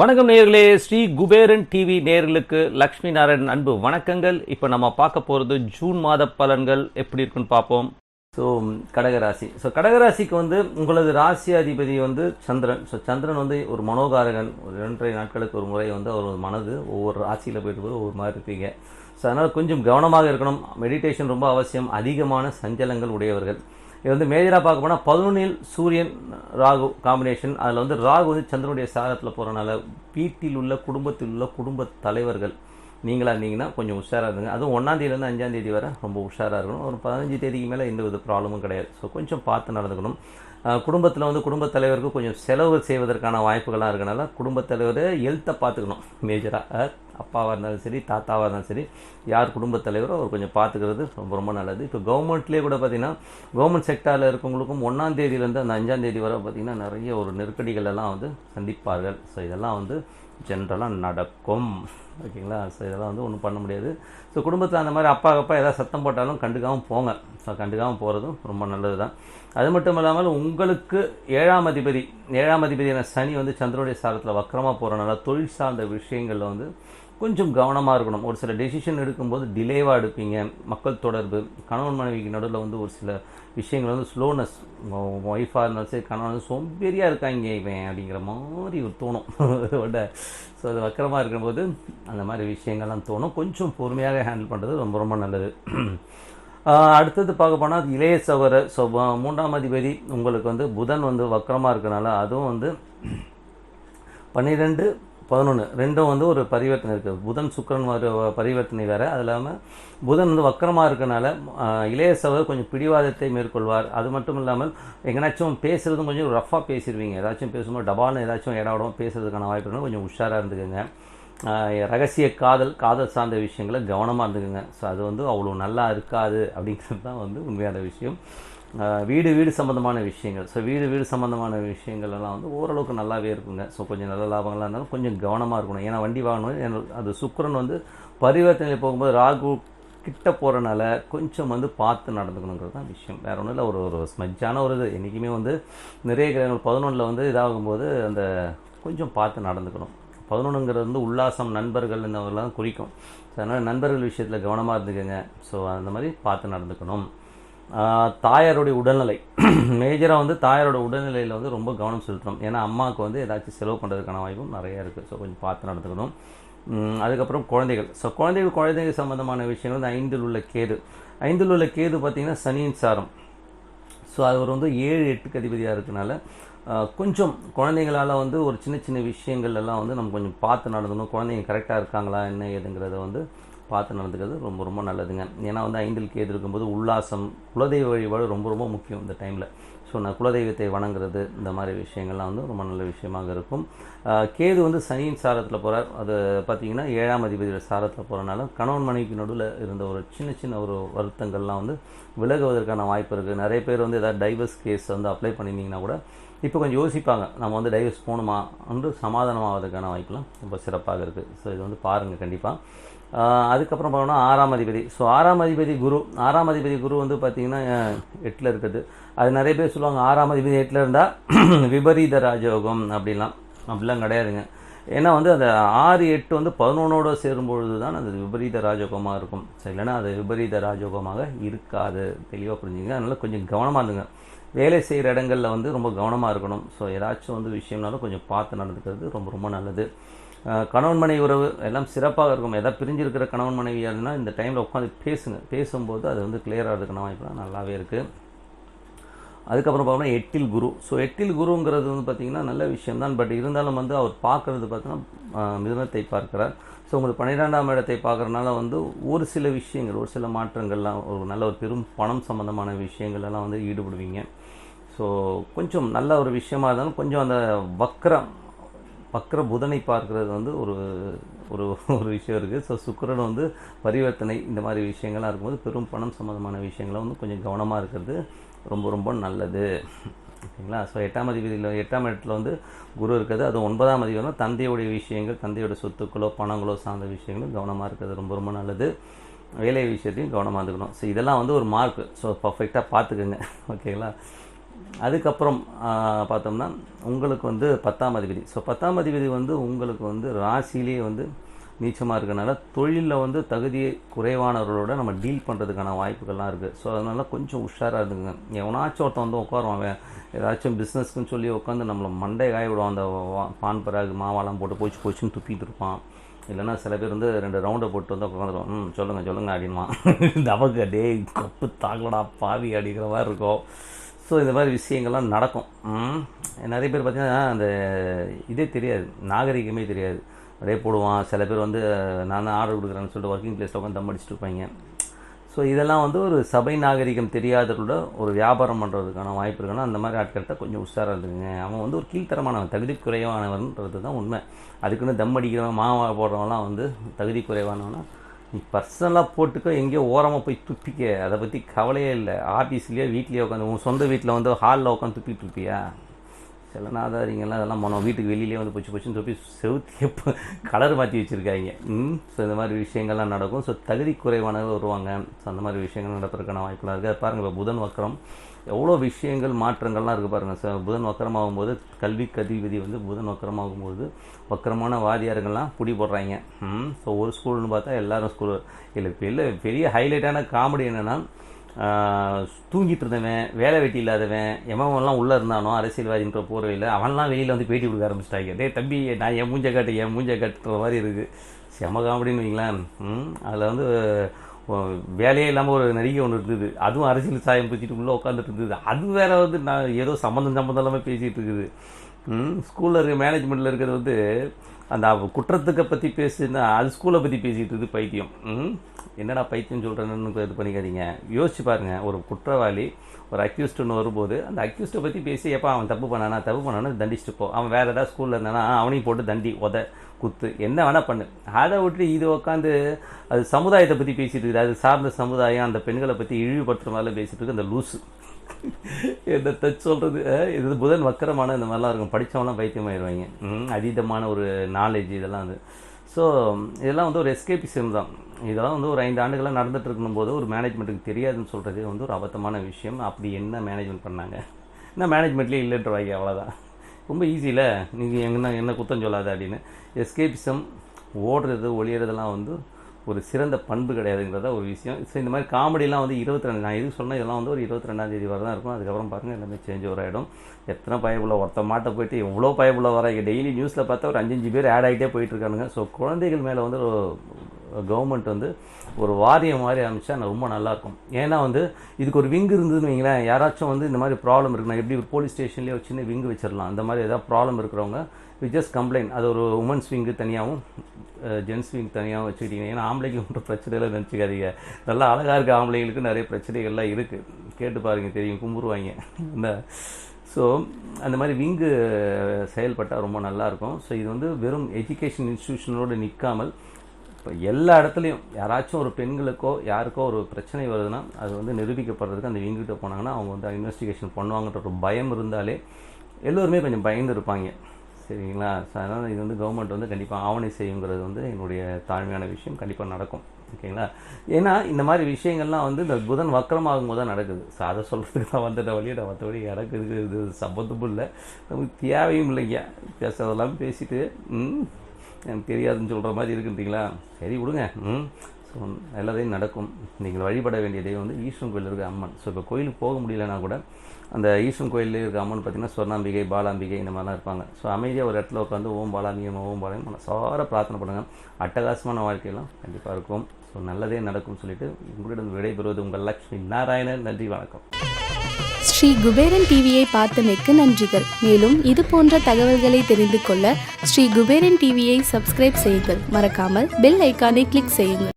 வணக்கம் நேயர்களே, ஸ்ரீ குபேரன் டிவி நேயர்களுக்கு லக்ஷ்மி நாராயணன் அன்பு வணக்கங்கள். இப்போ நம்ம பார்க்க போகிறது ஜூன் மாத பலன்கள் எப்படி இருக்குன்னு பார்ப்போம். ஸோ கடகராசி. கடகராசிக்கு உங்களது ராசி அதிபதி சந்திரன். சந்திரன் ஒரு மனோகாரகன். ஒரு 2.5 நாட்களுக்கு ஒரு முறை அவர் மனது ஒவ்வொரு ராசியில் போயிட்டு போது ஒவ்வொரு மாதிரி இருப்பீங்க. ஸோ அதனால் கொஞ்சம் கவனமாக இருக்கணும். மெடிடேஷன் ரொம்ப அவசியம். அதிகமான சஞ்சலங்கள் உடையவர்கள். இது மேஜராக பார்க்க போனால் 11 சூரியன் ராகு காம்பினேஷன். அதில் ராகு சந்திரனுடைய சாரத்தில் போகிறனால வீட்டில் உள்ள குடும்பத்தில் உள்ள குடும்ப தலைவர்கள் நீங்களாக இருந்தீங்கன்னா கொஞ்சம் உஷாராக இருந்துங்க. அதுவும் 1ஆம் தேதியிலேருந்து 5ஆம் தேதி வரை ரொம்ப உஷாராக இருக்கணும். ஒரு 15 தேதிக்கு மேலே எந்த வித ப்ராப்ளமும் கிடையாது. ஸோ கொஞ்சம் பார்த்து நடந்துக்கணும். குடும்பத்தில் குடும்பத் தலைவருக்கு கொஞ்சம் செலவு செய்வதற்கான வாய்ப்புகள்லாம் இருக்கனால குடும்பத் தலைவர் ஹெல்த்தை பார்த்துக்கணும். மேஜராக அப்பாவாக இருந்தாலும் சரி, தாத்தாவாக இருந்தாலும் சரி, யார் குடும்பத் தலைவரோ அவர் கொஞ்சம் பார்த்துக்கிறது ரொம்ப ரொம்ப நல்லது. இப்போ கவர்மெண்ட்லேயே கூட பார்த்திங்கன்னா கவர்மெண்ட் செக்டாரில் இருக்கவங்களுக்கும் 1ஆம் தேதியிலேருந்து அந்த 5ஆம் தேதி வரை பார்த்திங்கன்னா நிறைய ஒரு நெருக்கடிகள் எல்லாம் சந்திப்பார்கள். ஸோ இதெல்லாம் ஜென்ரலாக நடக்கும். ஓகேங்களா? ஸோ இதெல்லாம் ஒன்றும் பண்ண முடியாது. ஸோ குடும்பத்தில் அந்த மாதிரி அப்பா ஏதாவது சத்தம் போட்டாலும் கண்டுக்காமல் போங்க. ஸோ கண்டுக்காமல் போகிறதும் ரொம்ப நல்லது தான். அது மட்டும் இல்லாமல் உங்களுக்கு 7ஆம் அதிபதியான சனி சந்திரனுடைய சாரத்தில் வக்கரமாக போகிறனால தொழில் சார்ந்த விஷயங்களில் கொஞ்சம் கவனமாக இருக்கணும். ஒரு சில டெசிஷன் எடுக்கும்போது டிலேவாக எடுப்பீங்க. மக்கள் தொடர்பு, கணவன் மனைவிக்கு நடுவில் ஒரு சில விஷயங்கள் ஸ்லோனஸ். ஒய்ஃபாக இருந்தாலும் சரி, கணவன் சோம்பேறியாக இருக்காங்க இவன் அப்படிங்கிற மாதிரி தோணும். ஸோ அது வக்கரமாக இருக்கும்போது அந்த மாதிரி விஷயங்கள்லாம் தோணும். கொஞ்சம் பொறுமையாக ஹேண்டில் பண்ணுறது ரொம்ப ரொம்ப நல்லது. அடுத்தது பார்க்க போனால் இளைய சகோதரர். ஸோ 3ஆம் அதிபதி உங்களுக்கு புதன் வக்கரமாக இருக்கனால அதுவும் 12, 11 ரெண்டும் ஒரு பரிவர்த்தனை இருக்குது. புதன் சுக்கிரன் பரிவர்த்தனை வேறு. அது இல்லாமல் புதன் வக்கரமாக இருக்கனால இளைய சகோதரர் கொஞ்சம் பிடிவாதத்தை மேற்கொள்வார். அது மட்டும் இல்லாமல் எங்கேனாச்சும் பேசுகிறதும் கொஞ்சம் ரஃபாக பேசிடுவீங்க. ஏதாச்சும் பேசும்போது டபால்னு ஏதாச்சும் இடவிடமாக பேசுறதுக்கான வாய்ப்பு கொஞ்சம் உஷாராக இருந்துக்குங்க. ரகசிய காதல் சார்ந்த விஷயங்களை கவனமாக இருந்துக்குங்க. ஸோ அது அவ்வளோ நல்லா இருக்காது அப்படிங்கிறது தான் உண்மையான விஷயம். வீடு சம்மந்தமான விஷயங்கள். ஸோ வீடு சம்மந்தமான விஷயங்கள் எல்லாம் ஓரளவுக்கு நல்லாவே இருக்குங்க. ஸோ கொஞ்சம் நல்ல லாபங்களாக இருந்தாலும் கொஞ்சம் கவனமாக இருக்கணும். ஏன்னா வண்டி வாங்கணும். அது சுக்கிரன் பரிவர்த்தனையில் போகும்போது ராகு கிட்ட போகிறனால கொஞ்சம் பார்த்து நடந்துக்கணுங்கிறது தான் விஷயம். வேறு ஒன்றும் இல்லை. ஒரு ஸ்மஜ்ஜான ஒரு இது என்றைக்குமே நிறைய கிரகங்கள் 11 இதாகும்போது அந்த கொஞ்சம் பார்த்து நடந்துக்கணும். 11ங்கிறது உல்லாசம், நண்பர்கள் இந்தவங்களாம் குறிக்கும். ஸோ அதனால் நண்பர்கள் விஷயத்தில் கவனமாக இருந்துக்கங்க. ஸோ அந்த மாதிரி பார்த்து நடந்துக்கணும். தாயாருடைய உடல்நிலை மேஜராக தாயாரோட உடல்நிலையில் ரொம்ப கவனம் செலுத்தணும். ஏன்னா அம்மாவுக்கு ஏதாச்சும் செலவு பண்ணுறதுக்கான வாய்ப்பும் நிறையா இருக்குது. ஸோ கொஞ்சம் பார்த்து நடந்துக்கணும். அதுக்கப்புறம் குழந்தைகள். ஸோ குழந்தைகள் சம்மந்தமான விஷயங்கள் 5ல் உள்ள கேது பார்த்திங்கன்னா சனியின் சாரம். ஸோ அது ஒரு 7, 8க்கு அதிபதியாக இருக்கனால கொஞ்சம் குழந்தைங்களால் ஒரு சின்ன விஷயங்கள் எல்லாம் நம்ம கொஞ்சம் பார்த்து நடந்துக்கணும். குழந்தைங்க கரெக்டாக இருக்காங்களா என்ன ஏதுங்கிறத பார்த்து நடந்துக்கிறது ரொம்ப ரொம்ப நல்லதுங்க. ஏன்னா 5ல் கேது இருக்கும்போது உல்லாசம், குலதெய்வ வழிபாடு ரொம்ப ரொம்ப முக்கியம் இந்த டைமில். ஸோ நான் குலதெய்வத்தை வணங்குறது இந்த மாதிரி விஷயங்கள்லாம் ரொம்ப நல்ல விஷயமாக இருக்கும். கேது சனியின் சாரத்தில் போகிறார். அது பார்த்திங்கன்னா 7ஆம் அதிபதியோட சாரத்தில் போகிறனால கணவன் மனைவிக்கு நடுவில் இருந்த ஒரு சின்ன ஒரு வருத்தங்கள்லாம் விலகுவதற்கான வாய்ப்பு இருக்குது. நிறைய பேர் ஏதாவது டைவர்ஸ் கேஸ் அப்ளை பண்ணியிருந்தீங்கன்னா கூட இப்போ கொஞ்சம் யோசிப்பாங்க, நம்ம டைவர்ஸ் போகணுமா என்று சமாதானமாவதற்கான வாய்ப்புலாம் ரொம்ப சிறப்பாக இருக்குது. ஸோ இது பாருங்கள் கண்டிப்பாக. அதுக்கப்புறம் பார்த்தோம்னா 6ஆம் அதிபதி. ஸோ 6ஆம் அதிபதி குரு. 6ஆம் அதிபதி குரு பார்த்திங்கன்னா 8ல் இருக்குது. அது நிறைய பேர் சொல்லுவாங்க 6ஆம் அதிபதி 8ல் இருந்தால் விபரீத ராஜயோகம் அப்படிலாம் கிடையாதுங்க. ஏன்னா அந்த 6, 8 11ஓடு சேரும்பொழுது தான் அது விபரீத ராஜயோகமாக இருக்கும். சரி, இல்லைன்னா அது விபரீத ராஜயோகமாக இருக்காது. தெளிவாக புரிஞ்சுங்க. அதனால் கொஞ்சம் கவனமாக இருந்துங்க. வேலை செய்கிற இடங்களில் ரொம்ப கவனமாக இருக்கணும். ஸோ ஏதாச்சும் விஷயம்னாலும் கொஞ்சம் பார்த்து நடந்துக்கிறது ரொம்ப ரொம்ப நல்லது. கணவன் மனைவி உறவு எல்லாம் சிறப்பாக இருக்கும். எதாவது பிரிஞ்சிருக்கிற கணவன் மனைவியாக இருந்தால் இந்த டைமில் உட்காந்து பேசும்போது அது கிளியர் ஆகிறதுக்கான வாய்ப்புலாம் நல்லாவே இருக்குது. அதுக்கப்புறம் பார்த்தோம்னா 8ல் குரு. ஸோ 8ல் குருங்கிறது பார்த்திங்கன்னா நல்ல விஷயம்தான். பட் இருந்தாலும் அவர் பார்க்குறது பார்த்தீங்கன்னா மிதுனத்தை பார்க்குறார். ஸோ உங்களுக்கு 12ஆம் இடத்தை பார்க்குறதுனால ஒரு சில விஷயங்கள், ஒரு சில மாற்றங்கள்லாம், ஒரு நல்ல ஒரு பெரும் பணம் சம்மந்தமான விஷயங்கள்லாம் ஈடுபடுவீங்க. ஸோ கொஞ்சம் நல்ல ஒரு விஷயமா இருந்தாலும் கொஞ்சம் அந்த வக்ர புதனை பார்க்குறது ஒரு ஒரு ஒரு விஷயம் இருக்குது. ஸோ சுக்கிரன் பரிவர்த்தனை இந்த மாதிரி விஷயங்கள்லாம் இருக்கும்போது பெரும் பணம் சம்மந்தமான விஷயங்களை கொஞ்சம் கவனமாக இருக்கிறது ரொம்ப ரொம்ப நல்லது. ஓகேங்களா? ஸோ 8ஆம் அதிபதியில் 8ஆம் இடத்துல குரு இருக்குது. அது 9ஆம் அதிபதினா தந்தையுடைய விஷயங்கள், தந்தையோட சொத்துக்களோ பணங்களோ சார்ந்த விஷயங்களும் கவனமாக இருக்கிறது ரொம்ப ரொம்ப நல்லது. வேலை விஷயத்தையும் கவனமாக இருந்துக்கணும். ஸோ இதெல்லாம் வந்து ஒரு மார்க்கு. ஸோ பர்ஃபெக்டாக பார்த்துக்குங்க. ஓகேங்களா? அதுக்கப்புறம் பார்த்தோம்னா உங்களுக்கு வந்து 10ஆம் அதிபதி. ஸோ 10ஆம் அதிபதி வந்து உங்களுக்கு வந்து ராசியிலேயே வந்து நீச்சமாக இருக்கனால தொழிலில் வந்து தகுதி குறைவானவர்களோட நம்ம டீல் பண்ணுறதுக்கான வாய்ப்புகள்லாம் இருக்குது. ஸோ அதனால் கொஞ்சம் உஷாராக இருந்துங்க. எவனாச்சும் ஒருத்தன் வந்து உட்காருவான், ஏதாச்சும் பிஸ்னஸ்க்குன்னு சொல்லி உட்காந்து நம்மளை மண்டை காய விடுவான். அந்த பான் பராகு மாவாலாம் போட்டு போச்சுன்னு துப்பிட்டு இருப்பான். இல்லைன்னா சில பேர் வந்து 2 ரவுண்டை போட்டு வந்து உட்காந்துருவோம். சொல்லுங்கள் அப்படின்வான். நமக்கு டே கப்பு தாங்கடா பாவி அப்படிங்கிற மாதிரி இருக்கும். ஸோ இந்த மாதிரி விஷயங்கள்லாம் நடக்கும். நிறைய பேர் பார்த்திங்கன்னா அந்த இதே தெரியாது, நாகரிகமே தெரியாது, அப்படியே போடுவான். சில பேர் வந்து நான் தான் ஆர்டர் கொடுக்குறேன்னு சொல்லிட்டு ஒர்க்கிங் பிளேஸில் உட்காந்து தம் அடிச்சுட்டு இருப்பாங்க. ஸோ இதெல்லாம் வந்து ஒரு சபை நாகரிகம் தெரியாதவர்களோட ஒரு வியாபாரம் பண்ணுறதுக்கான வாய்ப்பு இருக்குன்னா அந்த மாதிரி ஆட்கள்கிட்ட கொஞ்சம் உஷாராக இருக்குங்க. அவன் வந்து ஒரு கீழ்த்தரமானவன், தகுதி குறைவானவன்றது தான் உண்மை. அதுக்குன்னு தம் அடிக்கிறவன் மாவா போடுறவன்லாம் வந்து தகுதி குறைவானவனா நீ பர்சனலாக போட்டுக்கோ, எங்கேயோ ஓரமாக போய் துப்பிக்க, அதை பற்றி கவலையே இல்லை. ஆஃபீஸ்லேயோ வீட்லேயோ உட்காந்து உன் சொந்த வீட்டில் வந்து ஹாலில் உட்காந்து துப்பிட்டு இருப்பியா? சில நாதாரிங்கெல்லாம் அதெல்லாம் மனம் வீட்டுக்கு வெளியிலே வந்து போச்சுன்னு துப்பி செவுத்தியே கலர் மாற்றி வச்சுருக்காங்க. ஸோ இந்த மாதிரி விஷயங்கள்லாம் நடக்கும். ஸோ தகுதி குறைவானவங்க வருவாங்க. ஸோ அந்த மாதிரி விஷயங்கள் நடத்துறதுக்கான வாய்ப்புலாம் இருக்குது. அது பாருங்கள், இப்போ புதன் வக்கரம் எவ்வளோ விஷயங்கள் மாற்றங்கள்லாம் இருக்குது பாருங்கள். ஸோ புதன் வக்கரமாகும்போது கல்விக்கு அதிபதி வந்து புதன் வக்கரமாகும்போது வக்கரமான வாதியார்கள்லாம் பிடி போடுறாங்க. ஸோ ஒரு ஸ்கூல்னு பார்த்தா எல்லாரும் ஸ்கூல் இல்லை. பெரிய ஹைலைட்டான காமெடி என்னென்னா, தூங்கிட்டு இருந்தவன், வேலை வெட்டி இல்லாதவன், எவன்லாம் உள்ளே இருந்தானோ அரசியல்வாதின்ற போர்வையில் அவன்லாம் வெளியில் வந்து பேட்டி கொடுக்க ஆரம்பிச்சிட்டாங்க. டே தம்பி, நான் என் மூஞ்சை காட்டுற மாதிரி இருக்குது. செம காமெடின்னு வைங்களேன். அதில் வந்து வேலையே இல்லாமல் ஒரு நடிகை ஒன்று இருந்தது, அதுவும் அரசியல் சாயம் பிடிச்சிட்டு உள்ளே உட்காந்துட்டு இருந்தது. அது வேற வந்து நான் ஏதோ சம்மந்தம் இல்லாமல் பேசிகிட்டு இருக்குது. ஸ்கூலில் இருக்க மேனேஜ்மெண்ட்டில் இருக்கிறது வந்து அந்த குற்றத்துக்கை பற்றி பேசுனா அது ஸ்கூலை பற்றி பேசிகிட்டு இருக்குது பைத்தியம். என்னடா பைத்தியம் சொல்கிறேன்னு இது பண்ணிக்காதீங்க. யோசிச்சு பாருங்கள், ஒரு குற்றவாளி ஒரு அக்யூஸ்டுன்னு வரும்போது அந்த அக்யூஸ்ட்டை பற்றி பேசி எப்போ அவன் தப்பு பண்ணானா தண்டிச்சுட்டு போ. அவன் வேறு ஏதாவது ஸ்கூலில் இருந்தானா அவனையும் போட்டு தண்டி குத்து என்ன வேணால் பண்ணு. அதை விட்டு இது உட்காந்து அது சமுதாயத்தை பற்றி பேசிகிட்டு இருக்குது. அது சார்ந்த சமுதாயம் அந்த பெண்களை பற்றி இழிவுபடுத்துகிற மாதிரிலாம் பேசிகிட்டு இருக்கு அந்த லூஸு. என்ன சொல்கிறது, இது புதன் வக்கரமான இந்த மாதிரிலாம் இருக்கும். படித்தவங்களாம் பைத்தியமாகிடுவாங்க. அதீதமான ஒரு நாலேஜ் இதெல்லாம் வந்து. ஸோ இதெல்லாம் வந்து ஒரு எஸ்கேபிசம் தான். இதெல்லாம் வந்து ஒரு 5 ஆண்டுகளாக நடந்துகிட்டு இருக்கணும்போது ஒரு மேனேஜ்மெண்ட்டுக்கு தெரியாதுன்னு சொல்கிறது வந்து ஒரு அபத்தமான விஷயம். அப்படி என்ன மேனேஜ்மெண்ட் பண்ணாங்க, என்ன மேனேஜ்மெண்ட்லேயே இல்லைன்றவாங்க, அவ்வளோதான். ரொம்ப ஈஸியில் நீங்கள் என்ன குத்தம் சொல்லாத அப்படின்னு. எஸ்கேபிசம், ஓடுறது ஒளியறதெல்லாம் வந்து ஒரு சிறந்த பண்பு கிடையாதுங்கிறத ஒரு விஷயம். ஸோ இந்த மாதிரி காமெடியெலாம் வந்து 22 நான் எதுக்கு சொன்னேன், இதெல்லாம் வந்து ஒரு 22ஆம் தேதி வரை தான் இருக்கும். அதுக்கப்புறம் பாருங்கள் எல்லாமே சேஞ்ச் ஓவர் ஆகிடும். எத்தனை பயப்புள்ள ஒருத்த மாட்டை போயிட்டு எவ்வளோ பயப்புள்ள வராங்க. டெய்லி நியூஸில் பார்த்தா ஒரு 5-5 பேர் ஆட் ஆகிட்டே போயிட்டுருக்கானுங்க. ஸோ குழந்தைகள் மேலே வந்து கவர்மெண்ட் வந்து ஒரு வாரியம் மாதிரி அமைச்சா ரொம்ப நல்லாயிருக்கும். ஏன்னா வந்து இதுக்கு ஒரு விங்கு இருந்ததுன்னு வைங்களேன், யாராச்சும் வந்து இந்த மாதிரி ப்ராப்ளம் இருக்குன்னா எப்படி ஒரு போலீஸ் ஸ்டேஷன்லேயே ஒரு சின்ன விங்கு வச்சிடலாம். அந்த மாதிரி ஏதாவது ப்ராப்ளம் இருக்கிறவங்க ஜஸ்ட் கம்ப்ளைண்ட், அது ஒரு உமன்ஸ் விங்கு தனியாகவும் ஜென்ஸ் விங் தனியாகவும் வச்சுக்கிட்டீங்க. ஏன்னா ஆம்பளைக்கு ஒன்றும் பிரச்சனைலாம் நினச்சிக்காதீங்க. நல்லா அழகாக இருக்க ஆம்பளைங்களுக்கு நிறைய பிரச்சனைகள்லாம் இருக்குது. கேட்டு பாருங்கள், தெரியும், கும்பிடுவாங்க இந்த. ஸோ அந்த மாதிரி விங்கு செயல்பட்டால் ரொம்ப நல்லாயிருக்கும். ஸோ இது வந்து வெறும் எஜுகேஷன் இன்ஸ்டியூஷனோடு நிற்காமல் இப்போ எல்லா இடத்துலையும் யாராச்சும் ஒரு பெண்களுக்கோ யாருக்கோ ஒரு பிரச்சனை வருதுன்னா அது வந்து நிரூபிக்கப்படுறதுக்கு அந்த விங்கிட்ட போனாங்கன்னா அவங்க வந்து இன்வெஸ்டிகேஷன் பண்ணுவாங்கன்ற ஒரு பயம் இருந்தாலே எல்லோருமே கொஞ்சம் பயந்து இருப்பாங்க. சரிங்களா? ஸோ அதனால் இது வந்து கவர்மெண்ட் வந்து கண்டிப்பாக ஆவணை செய்யுங்கிறது வந்து என்னுடைய தாழ்மையான விஷயம். கண்டிப்பாக நடக்கும். ஓகேங்களா? ஏன்னா இந்த மாதிரி விஷயங்கள்லாம் வந்து இந்த புதன் வக்கரமாகும் போது தான் நடக்குது. ஸோ அதை சொல்கிறதுக்கு தான் வந்துட்ட வழியை நான் மற்றபடி நடக்குது, இது சம்பந்தமும் இல்லை, நமக்கு தேவையும் இல்லைங்க. பேசுறதெல்லாம் பேசிட்டு எனக்கு தெரியாதுன்னு சொல்கிற மாதிரி இருக்குன்றீங்களா? சரி விடுங்க. ஸோ எல்லாத்தையும் நடக்கும். நீங்கள் வழிபட வேண்டிய தெய்வம் வந்து ஈஸ்வரன் கோயில் இருக்க அம்மன். ஸோ இப்போ கோயிலுக்கு போக முடியலன்னா கூட அந்த ஈஸ்வரன் கோயிலில் இருக்க அம்மன் பார்த்திங்கன்னா சொர்ணாம்பிகை, பாலாம்பிகை இந்த மாதிரிலாம் இருப்பாங்க. ஸோ அமைதியாக ஒரு இடத்துல உட்காந்து ஓம் பாலாம்பிகை ஓம் பாலாமி மனசார பிரார்த்தனை பண்ணுங்கள். அட்டகாசமான வாழ்க்கையெல்லாம் கண்டிப்பாக இருக்கும். ஸோ நல்லதே நடக்கும்னு சொல்லிட்டு உங்களிடம் விடைபெறுவது உங்கள் லக்ஷ்மி நாராயணன். நன்றி, வணக்கம். ஸ்ரீ குபேரன் டிவியை பார்த்தமைக்கு நன்றிகள். மேலும் இது போன்ற தகவல்களை தெரிந்து கொள்ள ஸ்ரீ குபேரன் டிவியை சப்ஸ்கிரைப் செய்யுங்கள். மறக்காமல் பெல் ஐக்கானை கிளிக் செய்யுங்கள்.